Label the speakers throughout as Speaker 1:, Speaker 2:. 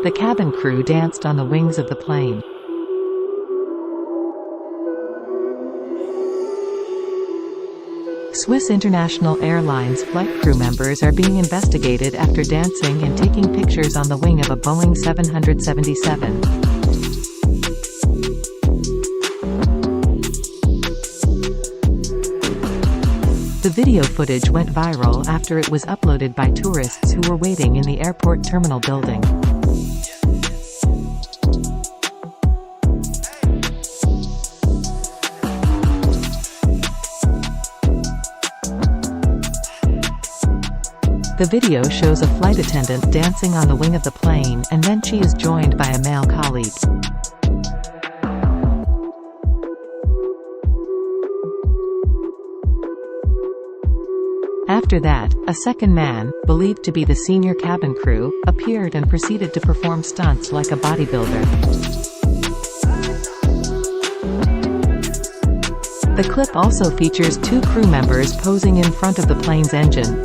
Speaker 1: The cabin crew danced on the wings of the plane. Swiss International Airlines flight crew members are being investigated after dancing and taking pictures on the wing of a Boeing 777. The video footage went viral after it was uploaded by tourists who were waiting in the airport terminal building. The video shows a flight attendant dancing on the wing of the plane, and then she is joined by a male colleague. After that, a second man, believed to be the senior cabin crew, appeared and proceeded to perform stunts like a bodybuilder. The clip also features two crew members posing in front of the plane's engine.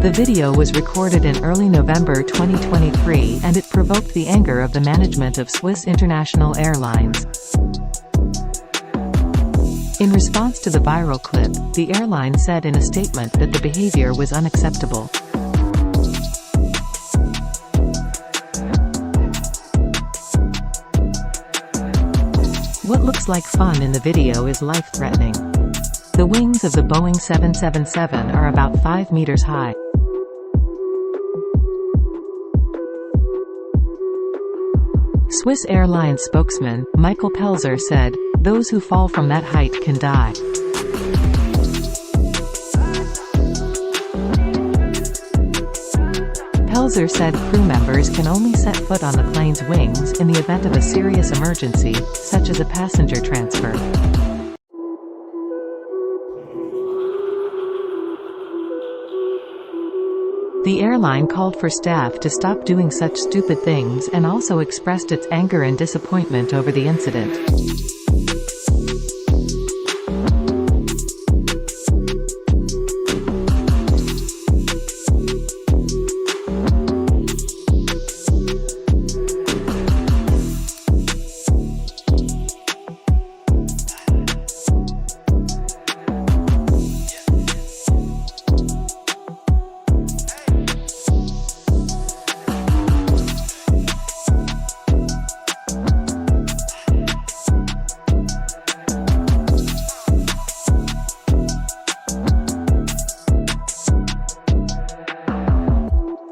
Speaker 1: The video was recorded in early November 2023 and it provoked the anger of the management of Swiss International Airlines. In response to the viral clip, the airline said in a statement that the behavior was unacceptable. What looks like fun in the video is life-threatening. The wings of the Boeing 777 are about 5 meters high. Swiss Airlines spokesman, 𝗪𝗡𝗪𝗥 said, "Those who fall from that height can die." 𝗪𝗡𝗪𝗥 said crew members can only set foot on the plane's wings in the event of a serious emergency, such as a passenger transfer. The airline called for staff to stop doing such stupid things and also expressed its anger and disappointment over the incident.